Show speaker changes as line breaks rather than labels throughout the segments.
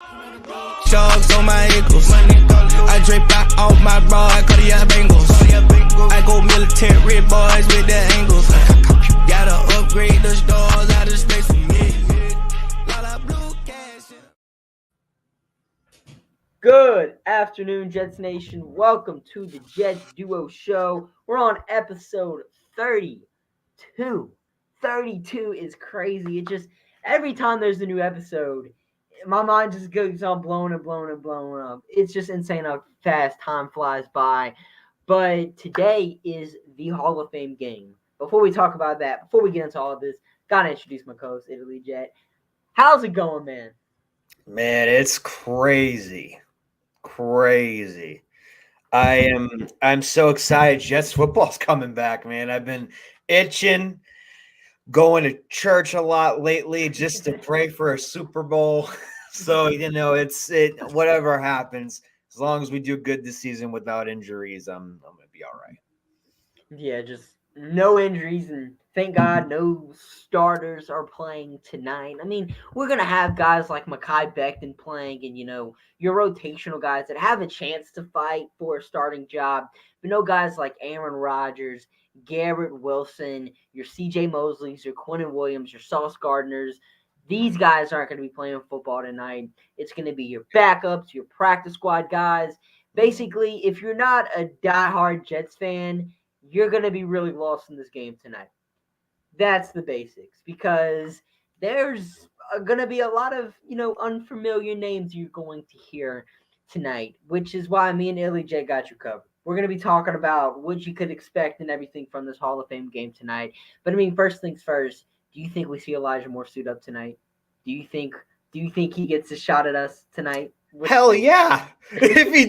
Chugs on my ankles. I drip out off my bra, I cut your bangles. I go military boys with the angles. Gotta upgrade the stars out of space for me. Lot of blue cash.
Good afternoon, Jets Nation. Welcome to the Jets Duo Show. We're on episode 32. 32 is crazy. It just, every time there's a new episode, my mind just goes on blowing and blowing and blowing up. It's just insane how fast time flies by. But today is the Hall of Fame game. Before we talk about that, before we get into all of this, gotta introduce my co-host, Italy Jet. How's it going, man?
Man, it's crazy. Crazy. I'm so excited. Jets football's coming back, man. I've been itching, going to church a lot lately just to pray for a Super Bowl. So, whatever happens, as long as we do good this season without injuries, I'm gonna be all right.
Yeah, just no injuries, and thank God no starters are playing tonight. I mean, we're going to have guys like Mekhi Becton playing and, your rotational guys that have a chance to fight for a starting job. But no guys like Aaron Rodgers, Garrett Wilson, your CJ Mosleys, your Quinnen Williams, your Sauce Gardners. These guys aren't going to be playing football tonight. It's going to be your backups, your practice squad guys. Basically, if you're not a diehard Jets fan, you're going to be really lost in this game tonight. That's the basics, because there's going to be a lot of, unfamiliar names you're going to hear tonight, which is why me and Illy J got you covered. We're going to be talking about what you could expect and everything from this Hall of Fame game tonight. But I mean, first things first, do you think we see Elijah Moore suit up tonight? Do you think he gets a shot at us tonight?
Hell yeah. If he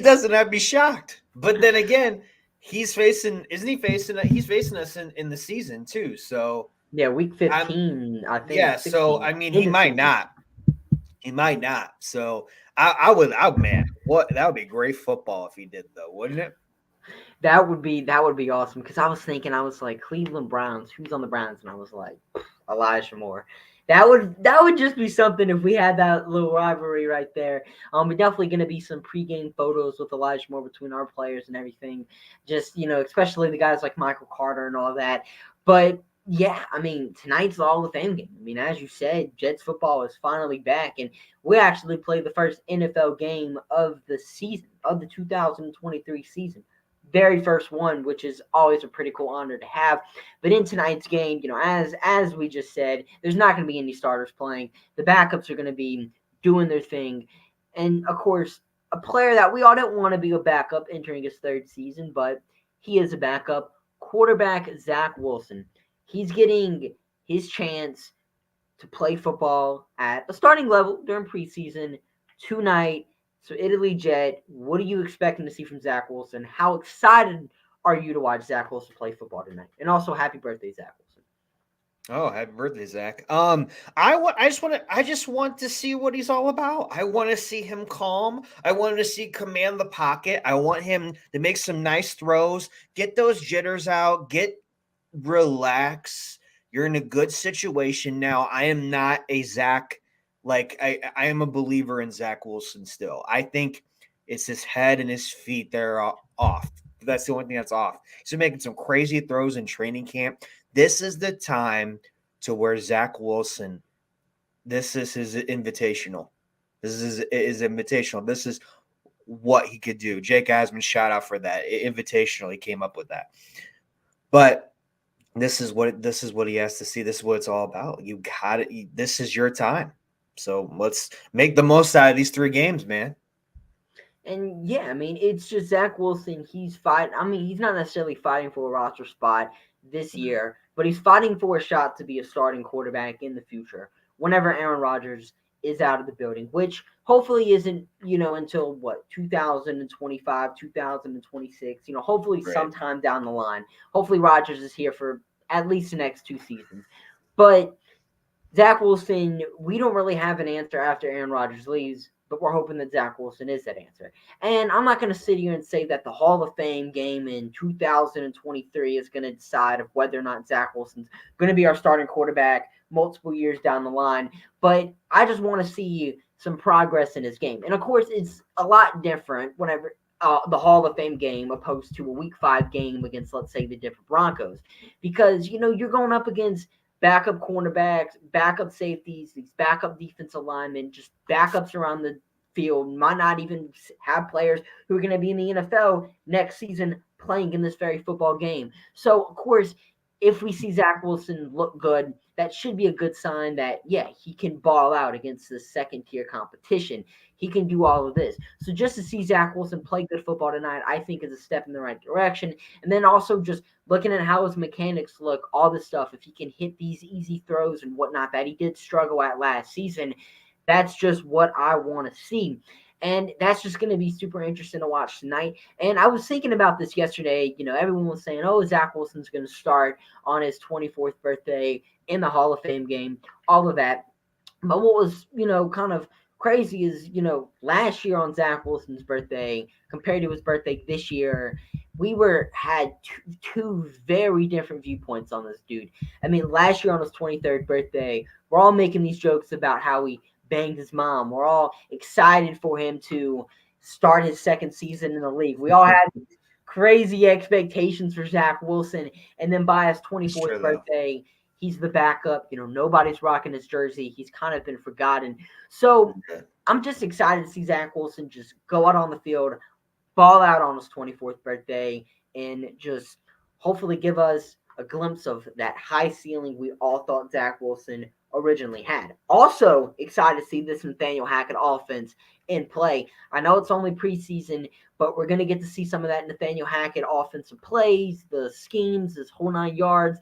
doesn't, I'd be shocked. But then again, he's facing us in the season too. So
yeah, week 15, I think.
Yeah,
16.
so I mean, he might not. So that would be great football if he did, though, wouldn't it?
That would be awesome, because I was like Cleveland Browns, who's on the Browns, and I was like Elijah Moore. That would just be something if we had that little rivalry right there. We're definitely going to be some pregame photos with Elijah Moore between our players and everything. Just, especially the guys like Michael Carter and all that. But yeah, I mean, tonight's the Hall of Fame game. I mean, as you said, Jets football is finally back, and we actually played the first NFL game of the season, of the 2023 season. Very first one, which is always a pretty cool honor to have. But in tonight's game, as we just said, there's not going to be any starters playing. The backups are going to be doing their thing. And, of course, a player that we all don't want to be a backup entering his third season, but he is a backup, quarterback Zach Wilson. He's getting his chance to play football at a starting level during preseason tonight. So, Italy Jet, what are you expecting to see from Zach Wilson? How excited are you to watch Zach Wilson play football tonight? And also, happy birthday, Zach Wilson.
Oh, happy birthday, Zach. I just want to see what he's all about. I want to see him calm. I want to see command the pocket. I want him to make some nice throws, get those jitters out, relax. You're in a good situation now. I am not a Zach. I am a believer in Zach Wilson still. I think it's his head and his feet that are off. That's the only thing that's off. He's been making some crazy throws in training camp. This is the time to where Zach Wilson, this is his invitational. This is his invitational. This is what he could do. Jake Asman, shout out for that. Invitational, he came up with that. But this is what he has to see. This is what it's all about. You got it. This is your time. So let's make the most out of these 3 games, man.
And yeah, I mean, it's just Zach Wilson. He's fighting. I mean, he's not necessarily fighting for a roster spot this year, but he's fighting for a shot to be a starting quarterback in the future whenever Aaron Rodgers is out of the building, which hopefully isn't, until 2025, 2026, hopefully
Right.
Sometime down the line. Hopefully Rodgers is here for at least the next 2 seasons. But Zach Wilson, we don't really have an answer after Aaron Rodgers leaves, but we're hoping that Zach Wilson is that answer. And I'm not going to sit here and say that the Hall of Fame game in 2023 is going to decide of whether or not Zach Wilson's going to be our starting quarterback multiple years down the line. But I just want to see some progress in his game. And of course, it's a lot different whenever the Hall of Fame game opposed to a Week 5 game against, let's say, the Denver Broncos, because you're going up against backup cornerbacks, backup safeties, these backup defensive linemen, just backups around the field. Might not even have players who are going to be in the NFL next season playing in this very football game. So, of course, if we see Zach Wilson look good, that should be a good sign that, yeah, he can ball out against the second-tier competition. He can do all of this. So just to see Zach Wilson play good football tonight, I think is a step in the right direction. And then also just looking at how his mechanics look, all this stuff, if he can hit these easy throws and whatnot that he did struggle at last season, that's just what I want to see. And that's just going to be super interesting to watch tonight. And I was thinking about this yesterday. Everyone was saying, oh, Zach Wilson's going to start on his 24th birthday in the Hall of Fame game, all of that. But what was, kind of crazy is, last year on Zach Wilson's birthday compared to his birthday this year, we had two very different viewpoints on this dude. I mean, last year on his 23rd birthday, we're all making these jokes about how he banged his mom. We're all excited for him to start his second season in the league. We all had crazy expectations for Zach Wilson. And then by his 24th birthday, he's the backup. Nobody's rocking his jersey. He's kind of been forgotten. So I'm just excited to see Zach Wilson just go out on the field, ball out on his 24th birthday, and just hopefully give us a glimpse of that high ceiling we all thought Zach Wilson originally had. Also excited to see this Nathaniel Hackett offense in play. I know it's only preseason, but we're going to get to see some of that Nathaniel Hackett offensive plays, the schemes, this whole 9 yards.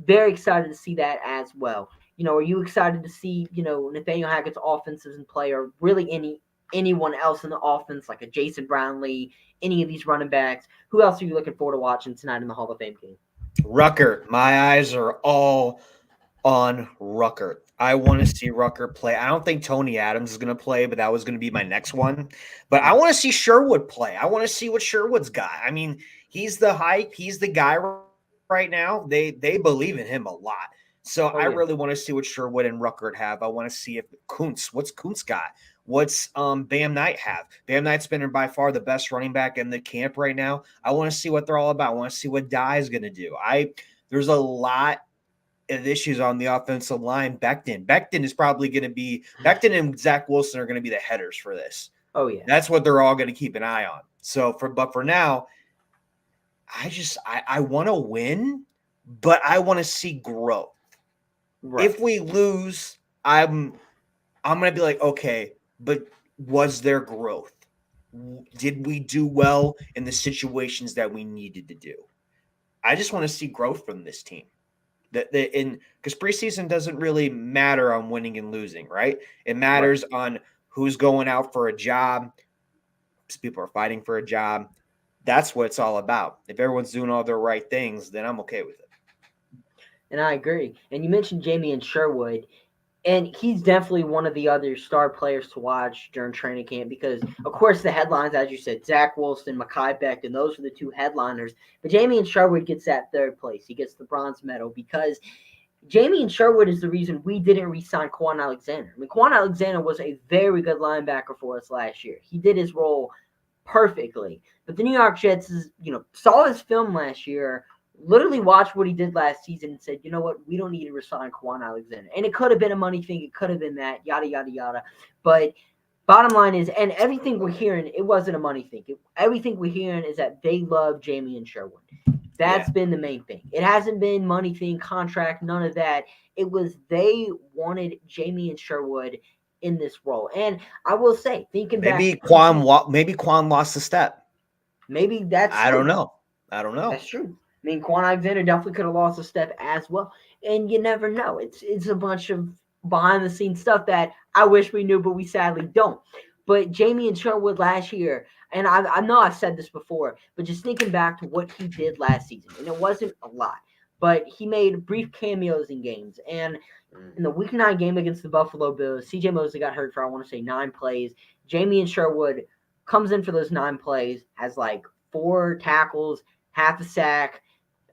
Very excited to see that as well. Are you excited to see, Nathaniel Hackett's offenses in play, or really anyone else in the offense, like a Jason Brownlee, any of these running backs? Who else are you looking forward to watching tonight in the Hall of Fame game?
Rucker. My eyes are all on Rucker. I want to see Rucker play. I don't think Tony Adams is going to play, but that was going to be my next one. But I want to see Sherwood play. I want to see what Sherwood's got. I mean, he's the hype. He's the guy right now. They believe in him a lot. So I really want to see what Sherwood and Rucker have. I want to see if what's Kuntz got? What's Bam Knight have? Bam Knight's been by far the best running back in the camp right now. I want to see what they're all about. I want to see what Dye is going to do. There's a lot of issues on the offensive line. Becton is probably going to be – Becton and Zach Wilson are going to be the headers for this.
Oh, yeah.
That's what they're all going to keep an eye on. But for now, I want to win, but I want to see growth. Right. If we lose, I'm going to be like, okay, but was there growth? Did we do well in the situations that we needed to do? I just want to see growth from this team. Because preseason doesn't really matter on winning and losing, right? It matters on who's going out for a job. People are fighting for a job. That's what it's all about. If everyone's doing all the right things, then I'm okay with it.
And I agree. And you mentioned Jamien Sherwood, and he's definitely one of the other star players to watch during training camp because, of course, the headlines, as you said, Zach Wilson, Mekhi Becton, those are the two headliners. But Jamien Sherwood gets that third place. He gets the bronze medal because Jamien Sherwood is the reason we didn't re-sign Quan Alexander. I mean, Quan Alexander was a very good linebacker for us last year. He did his role perfectly. But the New York Jets, saw his film last year, literally watched what he did last season and said, you know what, we don't need to resign Quan Alexander. And it could have been a money thing. It could have been that, yada, yada, yada. But bottom line is, and everything we're hearing, it wasn't a money thing. Everything we're hearing is that they love Jamien Sherwood. That's been the main thing. It hasn't been money thing, contract, none of that. It was they wanted Jamien Sherwood in this role. And I will say, thinking
maybe
back.
Quan lost a step.
Maybe that's true.
I don't know.
That's true. I mean, Quan Alexander definitely could have lost a step as well. And you never know. It's a bunch of behind-the-scenes stuff that I wish we knew, but we sadly don't. But Jamien Sherwood last year, and I know I've said this before, but just thinking back to what he did last season, and it wasn't a lot, but he made brief cameos in games. And in the Week 9 game against the Buffalo Bills, C.J. Mosley got hurt for, I want to say, 9 plays. Jamien Sherwood comes in for those 9 plays, has like 4 tackles, half a sack,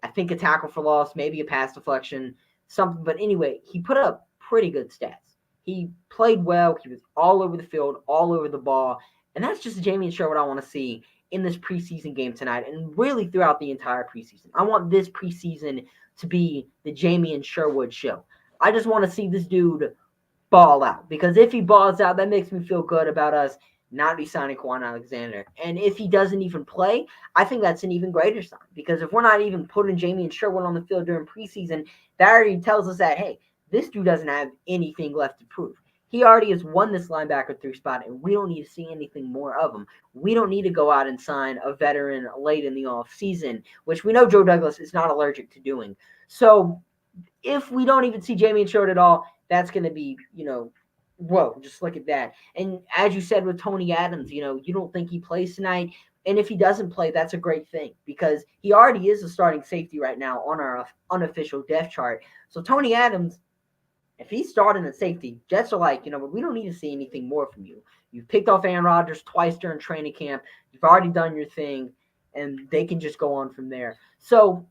I think a tackle for loss, maybe a pass deflection, something. But anyway, he put up pretty good stats. He played well. He was all over the field, all over the ball. And that's just Jamie and Sherwood I want to see in this preseason game tonight and really throughout the entire preseason. I want this preseason to be the Jamie and Sherwood show. I just want to see this dude ball out, because if he balls out, that makes me feel good about us not re-signing Quan Alexander. And if he doesn't even play, I think that's an even greater sign, because if we're not even putting Jamie and Sherwood on the field during preseason, that already tells us that, hey, this dude doesn't have anything left to prove. He already has won this linebacker 3 spot, and we don't need to see anything more of him. We don't need to go out and sign a veteran late in the offseason, which we know Joe Douglas is not allergic to doing. So if we don't even see Jamie and Sherwood at all, that's going to be, whoa, just look at that. And as you said with Tony Adams, you don't think he plays tonight. And if he doesn't play, that's a great thing, because he already is a starting safety right now on our unofficial depth chart. So Tony Adams, if he's starting at safety, Jets are like, we don't need to see anything more from you. You've picked off Aaron Rodgers twice during training camp. You've already done your thing, and they can just go on from there. So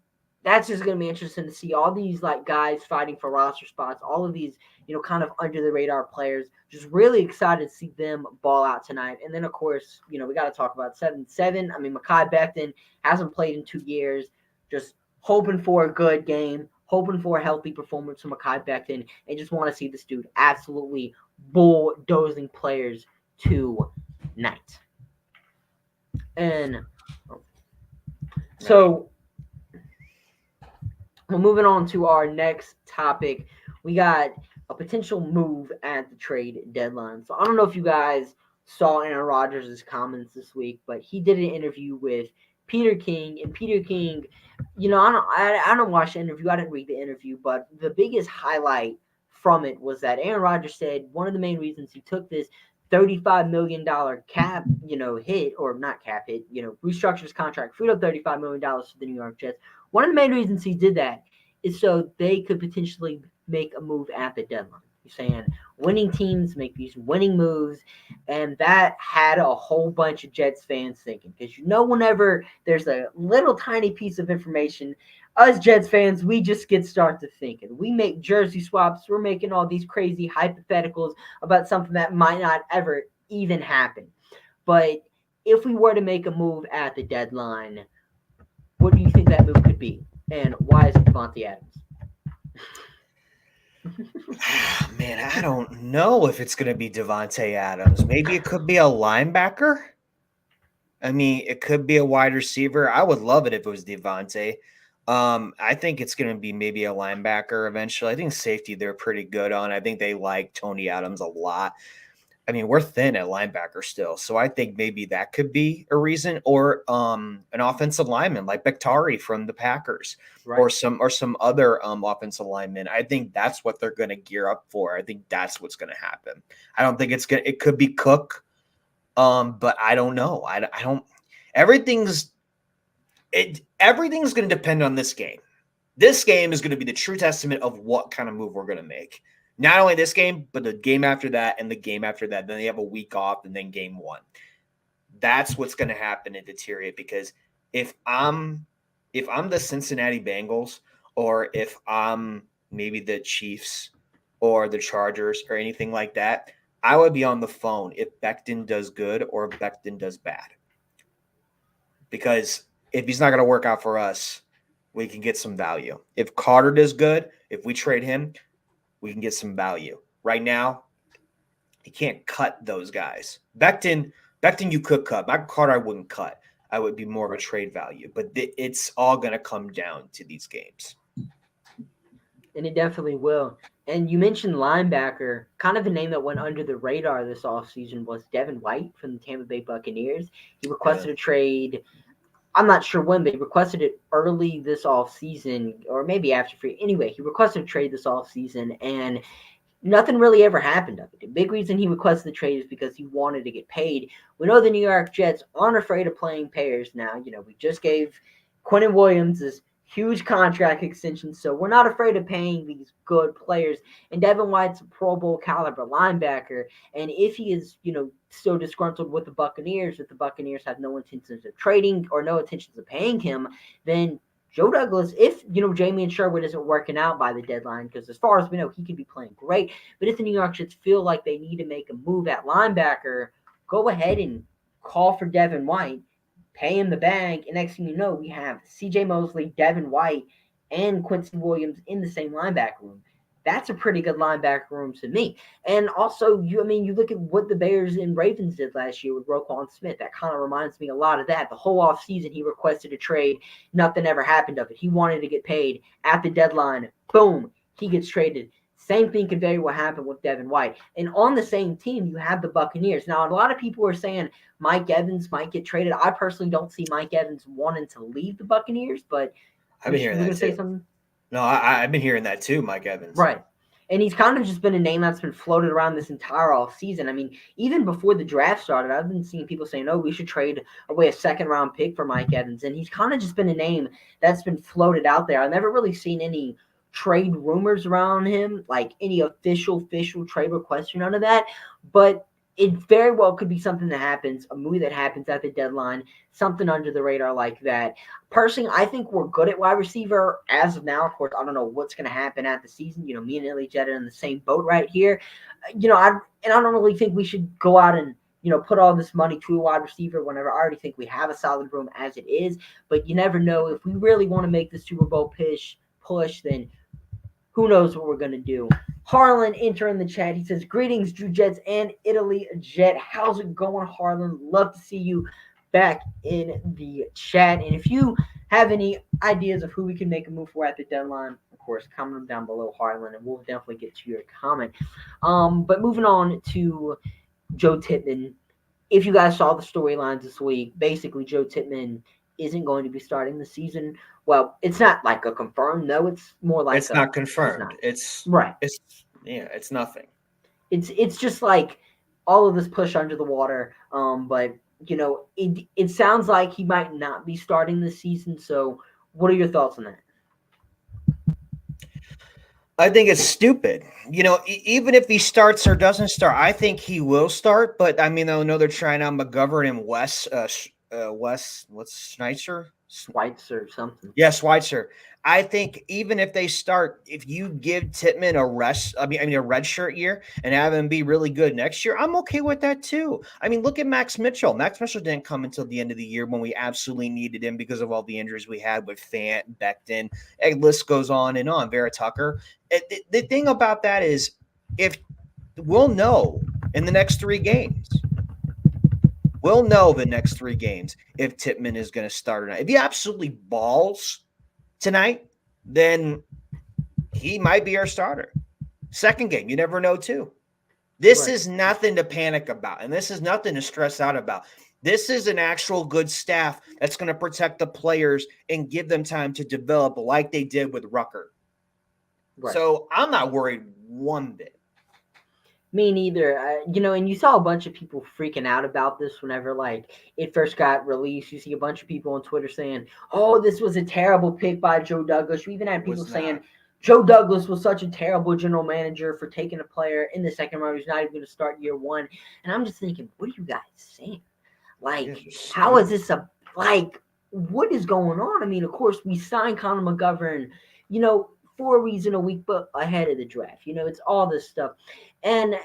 that's just going to be interesting to see all these guys fighting for roster spots, all of these, kind of under the radar players. Just really excited to see them ball out tonight. And then, of course, we got to talk about 7-7. I mean, Mekhi Becton hasn't played in 2 years. Just hoping for a good game, hoping for a healthy performance from Mekhi Becton, and just want to see this dude absolutely bulldozing players tonight. And so we're moving on to our next topic. We got a potential move at the trade deadline. So I don't know if you guys saw Aaron Rodgers' comments this week, but he did an interview with Peter King. And Peter King, I don't watch the interview. I didn't read the interview, but the biggest highlight from it was that Aaron Rodgers said one of the main reasons he took this $35 million cap, hit, or not cap hit, restructured his contract, freed up $35 million for the New York Jets. One of the main reasons he did that is so they could potentially make a move at the deadline. He's saying winning teams make these winning moves, and that had a whole bunch of Jets fans thinking. Because whenever there's a little tiny piece of information, us Jets fans, we just started thinking. We make jersey swaps. We're making all these crazy hypotheticals about something that might not ever even happen. But if we were to make a move at the deadline, what do you think that move could be? And why is it Davante Adams?
Man, I don't know if it's going to be Davante Adams. Maybe it could be a linebacker. I mean, it could be a wide receiver. I would love it if it was Davante. I think it's going to be maybe a linebacker eventually. I think safety they're pretty good on. I think they like Tony Adams a lot. I mean, we're thin at linebacker still, so I think maybe that could be a reason, or an offensive lineman like Bakhtiari from the Packers, right, or some other offensive lineman. I think that's what they're going to gear up for. I think that's what's going to happen. I don't think it could be Cook, but I don't know. I don't. Everything's going to depend on this game. This game is going to be the true testament of what kind of move we're going to make. Not only this game, but the game after that and the game after that. Then they have a week off and then game 1. That's what's going to happen and deteriorate, because if I'm the Cincinnati Bengals, or if I'm maybe the Chiefs or the Chargers or anything like that, I would be on the phone if Becton does good or if Becton does bad. Because if he's not going to work out for us, we can get some value. If Carter does good, if we trade him, we can get some value. Right now, you can't cut those guys. Becton, you could cut. Michael Carter, I wouldn't cut. I would be more of a trade value. But it's all going to come down to these games.
And it definitely will. And you mentioned linebacker. Kind of a name that went under the radar this offseason was Devin White from the Tampa Bay Buccaneers. He requested a trade. I'm not sure when, but he requested it early this offseason, or maybe after free. Anyway, he requested a trade this offseason, and nothing really ever happened of it. The big reason he requested the trade is because he wanted to get paid. We know the New York Jets aren't afraid of playing payers now. We just gave Quinnen Williams this huge contract extension, so we're not afraid of paying these good players. And Devin White's a Pro Bowl caliber linebacker, and if he is, still disgruntled with the Buccaneers, if the Buccaneers have no intentions of trading or no intentions of paying him, then Joe Douglas, if Jamie and Sherwood isn't working out by the deadline, because as far as we know, he could be playing great. But if the New York Jets feel like they need to make a move at linebacker, go ahead and call for Devin White, pay him the bag, and next thing you know, we have C.J. Mosley, Devin White, and Quincy Williams in the same linebacker room. That's a pretty good linebacker room to me. And also, you look at what the Bears and Ravens did last year with Roquan Smith. That kind of reminds me a lot of that. The whole offseason, he requested a trade. Nothing ever happened of it. He wanted to get paid at the deadline. Boom, he gets traded. Same thing could very well happen with Devin White. And on the same team, you have the Buccaneers. Now, a lot of people are saying Mike Evans might get traded. I personally don't see Mike Evans wanting to leave the Buccaneers, but
I've been hearing that too.
Say something?
No, I've been hearing that too, Mike Evans.
Right. And he's kind of just been a name that's been floated around this entire off season. I mean, even before the draft started, I've been seeing people saying, "Oh, we should trade away a second-round pick for Mike Evans." And he's kind of just been a name that's been floated out there. I've never really seen any trade rumors around him, like any official trade request or none of that. But it very well could be something that happens, a move that happens at the deadline, something under the radar like that. Personally, I think we're good at wide receiver as of now. Of course, I don't know what's going to happen at the season. Me and Illy Jet are in the same boat right here. I don't really think we should go out and put all this money to a wide receiver whenever I already think we have a solid room as it is. But you never know. If we really want to make the Super Bowl push, then who knows what we're going to do. Harlan entering the chat. He says, "Greetings, Drew Jets and Italy Jet. How's it going, Harlan? Love to see you back in the chat. And if you have any ideas of who we can make a move for at the deadline, of course, comment them down below, Harlan, and we'll definitely get to your comment. But moving on to Joe Tippmann. If you guys saw the storylines this week, basically Joe Tippmann isn't going to be starting the season. Well, it's not like a confirmed. No, it's more like
it's not confirmed. It's
right.
It's nothing.
It's just like all of this push under the water. But it sounds like he might not be starting this season. So, what are your thoughts on that?
I think it's stupid. Even if he starts or doesn't start, I think he will start. But I know they're trying out McGovern and Wes. What's Schneitzer?
Schweitzer or something.
Yeah, Schweitzer. I think even if they start, if you give Tippmann a red shirt year and have him be really good next year, I'm okay with that too. Look at Max Mitchell. Max Mitchell didn't come until the end of the year when we absolutely needed him because of all the injuries we had with Fant, Becton, and list goes on and on. Vera Tucker. The thing about that is, if we'll know in the next 3 games. We'll know the next 3 games if Tippmann is going to start or not. If he absolutely balls tonight, then he might be our starter. Second game, you never know too. This is nothing to panic about, and this is nothing to stress out about. This is an actual good staff that's going to protect the players and give them time to develop like they did with Rucker. Right. So I'm not worried one bit.
Me neither. And you saw a bunch of people freaking out about this whenever, it first got released. You see a bunch of people on Twitter saying, "Oh, this was a terrible pick by Joe Douglas." You even had people saying Joe Douglas was such a terrible general manager for taking a player in the second round who's not even going to start year 1. And I'm just thinking, what are you guys saying? How is this what is going on? Of course, we signed Connor McGovern, 4 weeks in a week, but ahead of the draft. It's all this stuff. And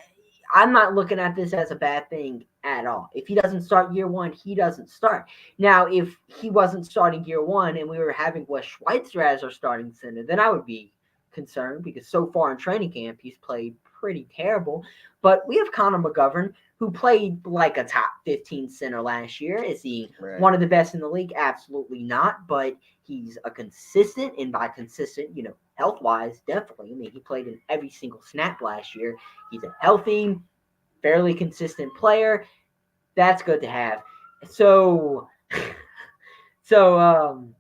I'm not looking at this as a bad thing at all. If he doesn't start year 1, he doesn't start. Now, if he wasn't starting year 1 and we were having Wes Schweitzer as our starting center, then I would be concerned because so far in training camp, he's played pretty terrible. But we have Connor McGovern, who played like a top 15 center last year. Is he one of the best in the league? Absolutely not. But he's a consistent, and by consistent, health-wise, definitely. He played in every single snap last year. He's a healthy, fairly consistent player. That's good to have. So having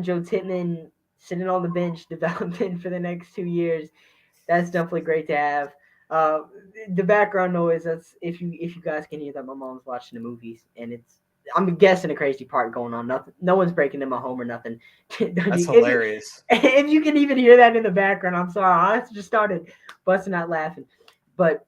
Joe Tippmann sitting on the bench, developing for the next 2 years, that's definitely great to have. The background noise, that's if you guys can hear that, my mom's watching the movies, and I'm guessing a crazy part going on. Nothing, no one's breaking in my home or nothing.
That's hilarious.
If you can even hear that in the background, I'm sorry. I just started busting out laughing. But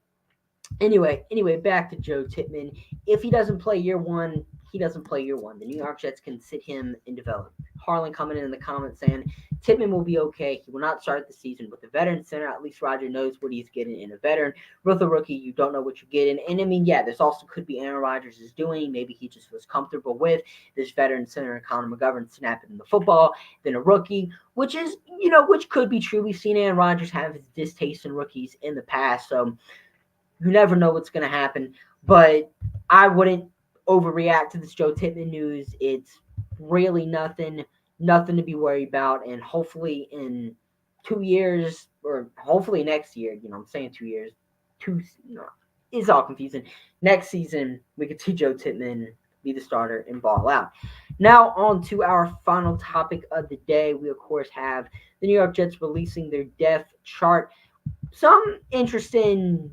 anyway, back to Joe Tippmann. If he doesn't play year 1, he doesn't play year one. The New York Jets can sit him and develop. Harlan coming in the comments saying Tippmann will be okay. He will not start the season with the veteran center. At least Roger knows what he's getting in a veteran. With a rookie, you don't know what you're getting. And I mean, yeah, this also could be Aaron Rodgers is doing. Maybe he just was comfortable with this veteran center and Connor McGovern snapping the football than a rookie, which is, which could be true. We've seen Aaron Rodgers have his distaste in rookies in the past. So you never know what's going to happen. But I wouldn't overreact to this Joe Tippmann news. It's really nothing to be worried about. And hopefully in 2 years, or hopefully next year, I'm saying 2 years, it's all confusing. Next season, we could see Joe Tippmann be the starter and ball out. Now on to our final topic of the day. We, of course, have the New York Jets releasing their depth chart. Some interesting,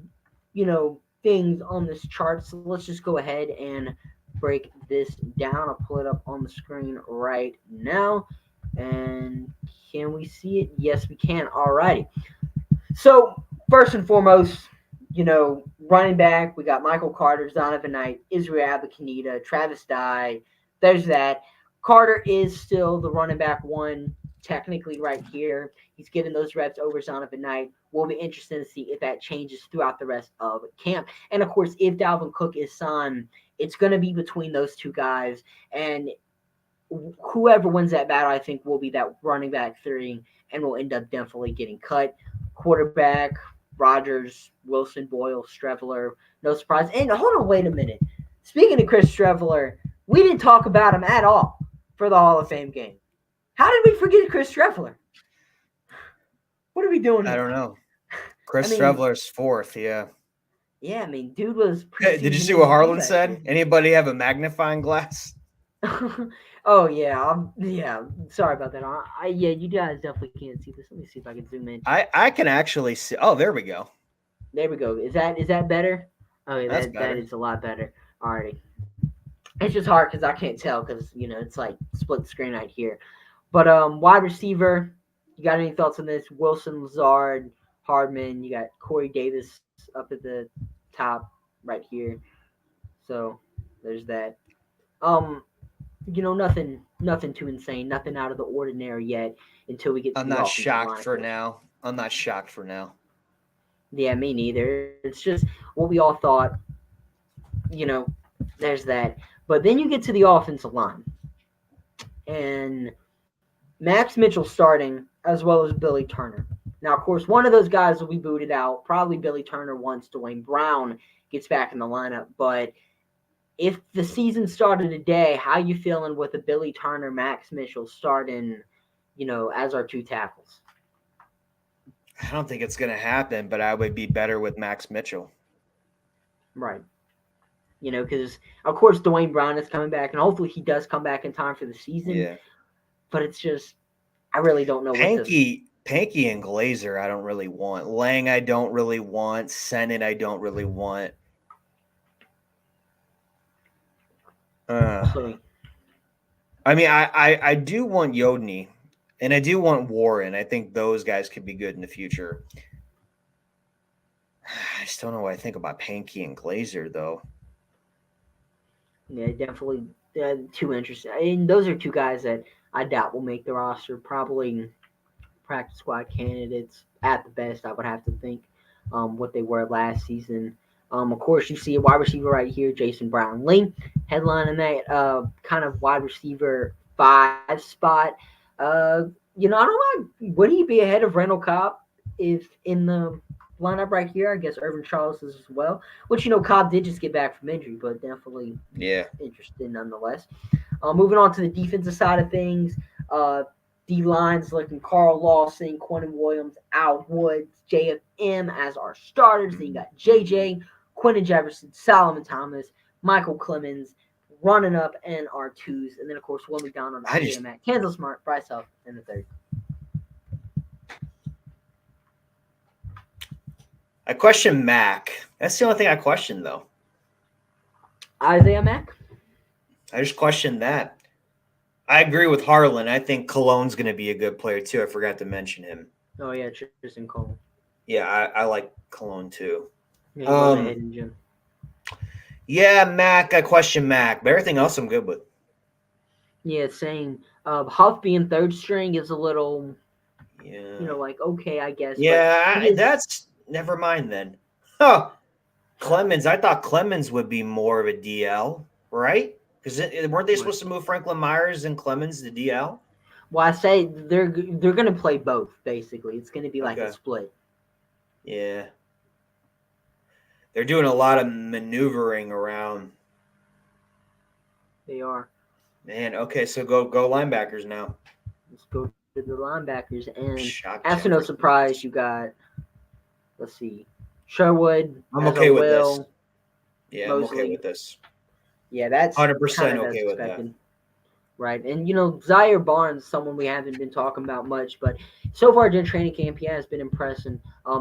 things on this chart. So let's just go ahead and break this down. I'll pull it up on the screen right now. And can we see it? Yes, we can. Alrighty. So first and foremost, running back, we got Michael Carter, Zonovan Knight, Israel Abakanita, Travis Dye. There's that. Carter is still the running back one, technically right here. He's getting those reps over Zonovan Knight. Will be interesting to see if that changes throughout the rest of camp. And, of course, if Dalvin Cook is signed, it's going to be between those two guys. And whoever wins that battle, I think, will be that running back three and will end up definitely getting cut. Quarterback, Rodgers, Wilson, Boyle, Streveler, no surprise. And hold on, wait a minute. Speaking of Chris Streveler, we didn't talk about him at all for the Hall of Fame game. How did we forget Chris Streveler? What are we doing?
I don't know. Chris Streveler's fourth, yeah.
Yeah, I mean, dude was.
Hey, did you see what Harlan said? Anybody have a magnifying glass?
Oh yeah, yeah. Sorry about that. Yeah, you guys definitely can't see this. Let me see if I can zoom in.
I can actually see. Oh, there we go.
There we go. Is that better? Oh yeah,
That's better.
That is a lot better. Alrighty. It's just hard because I can't tell because it's like split screen right here. But wide receiver, you got any thoughts on this? Wilson, Lazard, Hardman. You got Corey Davis up at the top right here. So there's that. Nothing too insane, nothing out of the ordinary yet until we get to
I'm not shocked for now.
Yeah, me neither. It's just what we all thought. There's that. But then you get to the offensive line. And Max Mitchell starting as well as Billy Turner. Now, of course, one of those guys will be booted out. Probably Billy Turner once Dwayne Brown gets back in the lineup. But if the season started today, how you feeling with a Billy Turner, Max Mitchell starting, as our two tackles?
I don't think it's going to happen, but I would be better with Max Mitchell.
Right. Because, of course, Dwayne Brown is coming back, and hopefully he does come back in time for the season.
Yeah.
But it's just, I really don't know
Panky and Glazer I don't really want. Lang I don't really want. Sennett I don't really want. I mean, I do want Yodny, and I do want Warren. I think those guys could be good in the future. I just don't know what I think about Panky and Glazer, though.
Yeah, definitely too interesting. I mean, those are two guys that I doubt will make the roster. Probably practice squad candidates at the best, I would have to think, what they were last season. Of course, you see a wide receiver right here, Jason Brown-Lee, headlining that kind of wide receiver 5 spot. I don't know. Would he be ahead of Randall Cobb if in the lineup right here? I guess Irvin Charles is as well, which, Cobb did just get back from injury, but definitely interesting nonetheless. Moving on to the defensive side of things, D-lines looking Carl Lawson, Quentin Williams, Al Woods, JFM as our starters. Then you got JJ, Quentin Jefferson, Solomon Thomas, Michael Clemens running up and our twos. And then, of course, Will McDonald, Matt, Kansas Smart, Bryce Huff in the third.
I question Mac. That's the only thing I question, though.
Isaiah Mack?
I just question that. I agree with Harlan. I think Cologne's going to be a good player, too. I forgot to mention him.
Oh, yeah, Tristan Cole.
Yeah, I like Cologne, too.
Yeah, go ahead, Jim.
Yeah, Mac. I question Mac, but everything else I'm good with.
Yeah, same. Huff being third string is a little,
Yeah.
like okay, I guess, but
Yeah,
he is.
that's never mind then. Huh. Clemens, I thought Clemens would be more of a DL, right? Because weren't they
Right.
supposed to move Franklin Myers and Clemens to DL?
Well, I say they're gonna play both basically. It's gonna be like a
Okay.
split.
Yeah. They're doing a lot of maneuvering around.
They are.
Man, okay, so go linebackers now.
Let's go to the linebackers, and
Shock
as to no
Jefferson.
surprise, you got. Let's see, Sherwood
I'm
as
okay
our
with this.
will.
Yeah, I'm okay
Mosley.
with this.
Yeah, that's
100%
kind of as
okay with that.
expected. Right. And, Zaire Barnes, someone we haven't been talking about much, but so far during training camp, he has been impressing.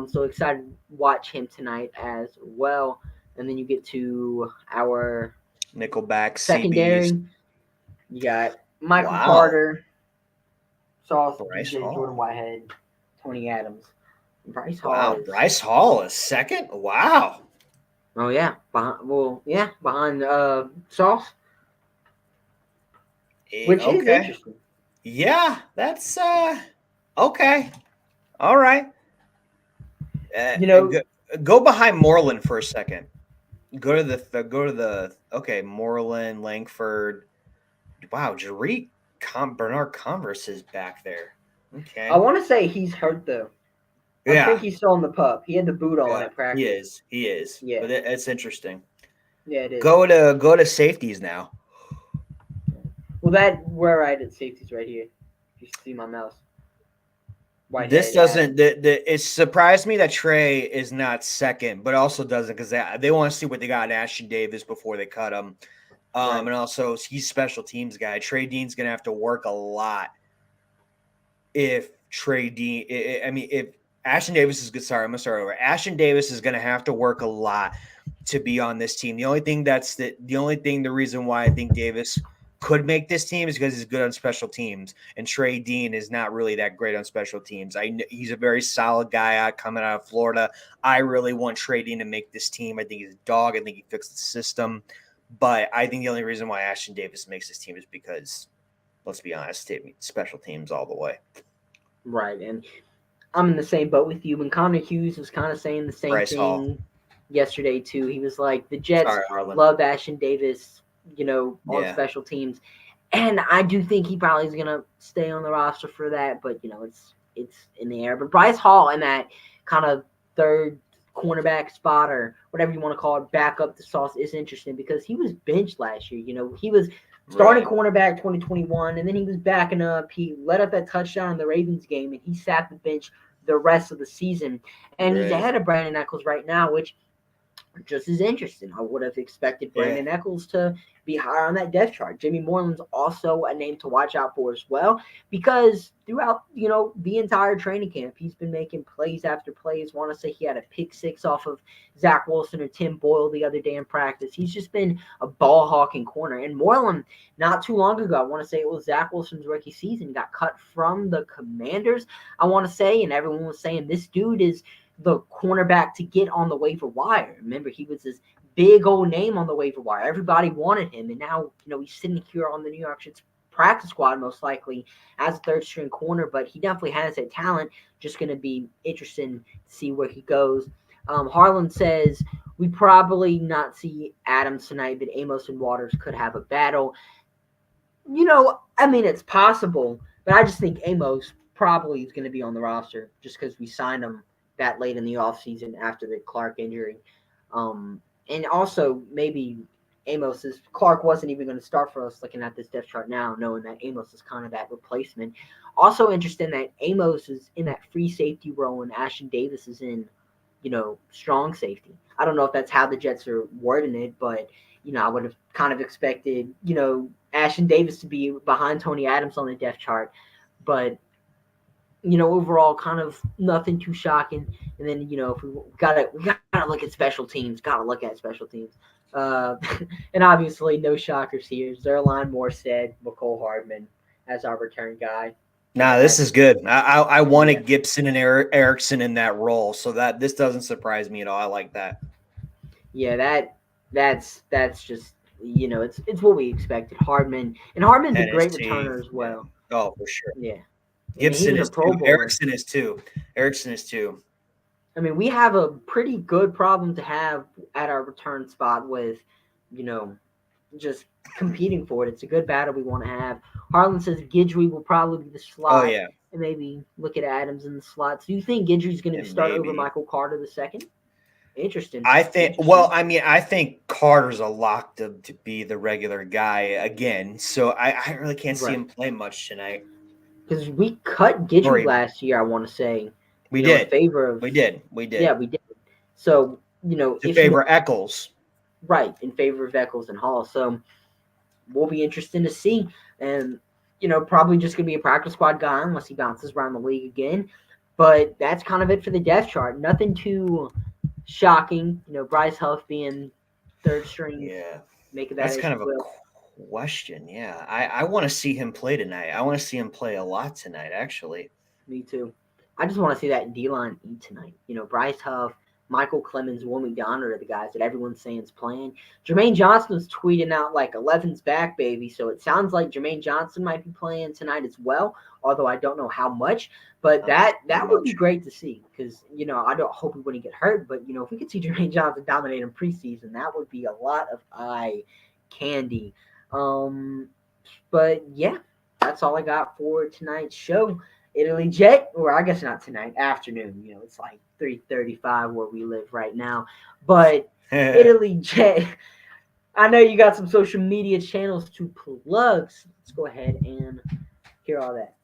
So excited to watch him tonight as well. And then you get to our
Nickelback,
secondary.
CBs.
You got Michael
Wow.
Carter, Sauce,
Bryce
DJ,
Hall.
Jordan Whitehead, Tony Adams. Bryce Hall
Wow,
is.
Bryce Hall is second? Wow.
Oh, yeah. Behind Sauce, which is
Okay.
interesting.
Yeah, that's okay. All right. Go behind Moreland for a second. Go to the okay, Moreland, Langford. Wow, Jareek Bernard Converse is back there. Okay.
I want to say he's hurt, though. I think he's still on the pup. He had the boot on at practice.
He is.
Yeah.
But it's interesting.
Yeah, it is.
Go to safeties now.
Well, we're right at safeties right here. If you see my mouse.
This doesn't. It surprised me that Trey is not second, but also doesn't because they want to see what they got in Ashton Davis before they cut him.
Right.
And also he's special teams guy. Trey Dean's gonna have to work a lot. If Ashton Davis is good. Sorry, I'm gonna start over. Ashton Davis is gonna have to work a lot to be on this team. The reason why I think Davis could make this team is because he's good on special teams, and Trey Dean is not really that great on special teams. He's a very solid guy coming out of Florida. I really want Trey Dean to make this team. I think he's a dog. I think he fixed the system. But I think the only reason why Ashton Davis makes this team is because, let's be honest, special teams all the way.
Right, and I'm in the same boat with you. And Connor Hughes was kind of saying the same
Bryce
thing
Hall.
Yesterday, too. He was like, the Jets
Harlan.
love Ashton Davis, on special teams. And I do think he probably is going to stay on the roster for that. But, it's in the air. But Bryce Hall in that kind of third cornerback spot or whatever you want to call it, back up the Sauce is interesting because he was benched last year. He was starting cornerback 2021, and then he was backing up. He let up that touchdown in the Ravens game, and he sat the bench the rest of the season. And he's ahead of Brandon Echols right now, which just is interesting. I would have expected Brandon Echols to be higher on that depth chart. Jimmy Moreland's also a name to watch out for as well because throughout, the entire training camp, he's been making plays after plays. Want to say he had a pick six off of Zach Wilson or Tim Boyle the other day in practice. He's just been a ball hawking corner. And Moreland, not too long ago, I want to say it was Zach Wilson's rookie season, got cut from the Commanders, I want to say, and everyone was saying this dude is the cornerback to get on the waiver wire. Remember, he was this big old name on the waiver wire. Everybody wanted him, and now he's sitting here on the New York Jets practice squad most likely as a third string corner, but he definitely has that talent. Just going to be interesting to see where he goes. Harlan says we probably not see Adams tonight, but Amos and Waters could have a battle. It's possible, but I just think Amos probably is going to be on the roster just because we signed him that late in the offseason after the Clark injury. And also maybe Clark wasn't even going to start for us looking at this depth chart now, knowing that Amos is kind of that replacement. Also interesting that Amos is in that free safety role and Ashton Davis is in, strong safety. I don't know if that's how the Jets are wording it, but, I would have kind of expected, Ashton Davis to be behind Tony Adams on the depth chart. But overall, kind of nothing too shocking. And then, if we gotta look at special teams. And obviously, no shockers here. Zerline Morstead, McCole Hardman as our return guy.
Nah, this is good. I wanted Gibson and Erickson in that role, so that this doesn't surprise me at all. I like that.
Yeah, That's just it's what we expected. Hardman's a great
Tennessee,
returner as well.
Yeah. Oh, for sure.
Yeah.
Gibson
he's
is
a Pro
too.
Bowler.
Erickson is too.
I mean, we have a pretty good problem to have at our return spot with, just competing for it. It's a good battle we want to have. Harlan says Guidry will probably be the slot.
Oh yeah.
And maybe look at Adams in the slot. So you think Guidry's going to start over Michael Carter the second? Interesting.
I think Carter's a lock to be the regular guy again. So I really can't see him play much tonight.
Because we cut Guidry last year, I want to say.
We did.
In favor of,
we did.
Yeah, we did. So,
in favor of Eccles.
Right, in favor of Eccles and Hall. So we'll be interested to see. And, probably just going to be a practice squad guy unless he bounces around the league again. But that's kind of it for the depth chart. Nothing too shocking. Bryce Huff being third string.
Yeah.
That's
kind of a question. Yeah. I want to see him play tonight. I want to see him play a lot tonight, actually.
Me too. I just want to see that D-line eat tonight. Bryce Huff, Michael Clemens, Will McDonald are the guys that everyone's saying is playing. Jermaine Johnson was tweeting out 11's back, baby. So it sounds like Jermaine Johnson might be playing tonight as well, although I don't know how much. But that would be great to see because, I don't hope he wouldn't get hurt. But, if we could see Jermaine Johnson dominate in preseason, that would be a lot of eye candy. But, yeah, that's all I got for tonight's show. Italy Jet, or I guess not tonight, afternoon. It's 3:35 where we live right now. But Italy Jet, I know you got some social media channels to plug. So let's go ahead and hear all that.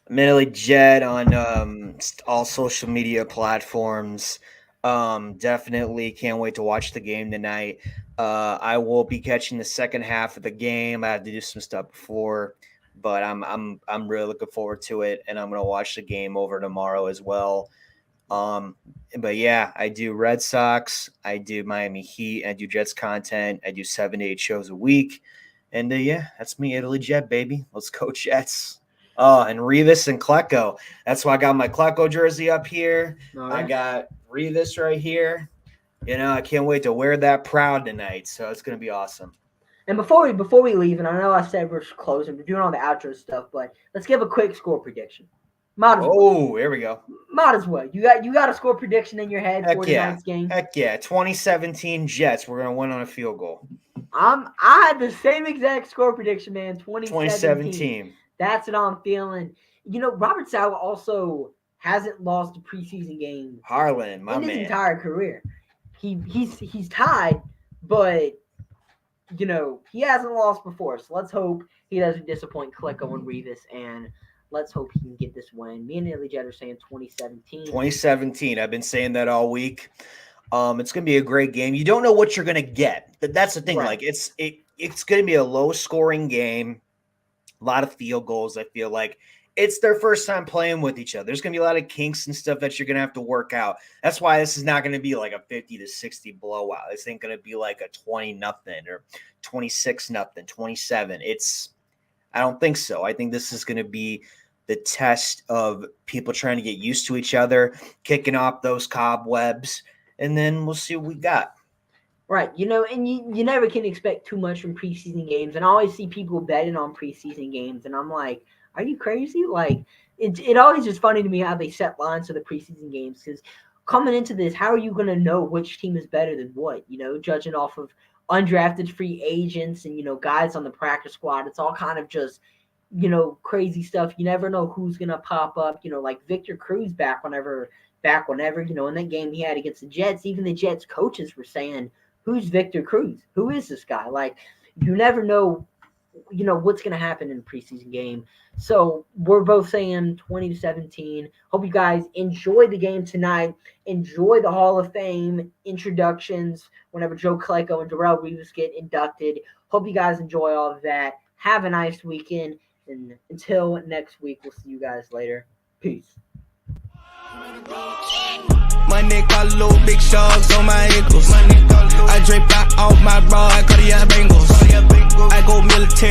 I'm Italy Jet on all social media platforms. Definitely can't wait to watch the game tonight. I will be catching the second half of the game. I had to do some stuff before. But I'm really looking forward to it, and I'm gonna watch the game over tomorrow as well. But yeah, I do Red Sox, I do Miami Heat, I do Jets content, I do 7 to 8 shows a week, and yeah, that's me, Italy Jet, baby. Let's go Jets. And Revis and Klecko. That's why I got my Klecko jersey up here. Right. I got Revis right here. I can't wait to wear that proud tonight. So it's gonna be awesome.
And before we leave, and I know I said we're closing, we're doing all the outro stuff, but let's give a quick score prediction.
Here we go.
Might as well. You got a score prediction in your head for tonight's game?
Heck yeah. 2017 Jets. We're gonna win on a field goal.
I had the same exact score prediction, man. 2017. That's what I'm feeling. Robert Saleh also hasn't lost a preseason game.
Harlan, my man.
In his entire career. He's tied, but he hasn't lost before, so let's hope he doesn't disappoint Klecko and Revis, and let's hope he can get this win. Me and Italy Jet are saying 2017.
2017. I've been saying that all week. It's going to be a great game. You don't know what you're going to get. That's the thing. Right. It's going to be a low-scoring game, a lot of field goals, I feel like. It's their first time playing with each other. There's going to be a lot of kinks and stuff that you're going to have to work out. That's why this is not going to be like a 50-60 blowout. This ain't going to be like a 20-0 or 26-0, 27. I don't think so. I think this is going to be the test of people trying to get used to each other, kicking off those cobwebs, and then we'll see what we got.
Right. And you never can expect too much from preseason games. And I always see people betting on preseason games, and I'm like, are you crazy? It always is funny to me how they set lines for the preseason games because coming into this, how are you going to know which team is better than what? Judging off of undrafted free agents and, guys on the practice squad. It's all kind of just, crazy stuff. You never know who's going to pop up, like Victor Cruz back whenever, in that game he had against the Jets. Even the Jets coaches were saying, who's Victor Cruz? Who is this guy? You never know what's going to happen in a preseason game. So we're both saying 20-17. Hope you guys enjoy the game tonight. Enjoy the Hall of Fame introductions whenever Joe Klecko and Darrelle Revis get inducted. Hope you guys enjoy all of that. Have a nice weekend. And until next week, we'll see you guys later. Peace.
My neck got little big sharks on my ankles. I drape out my bra, I cut the Bengals. I go military.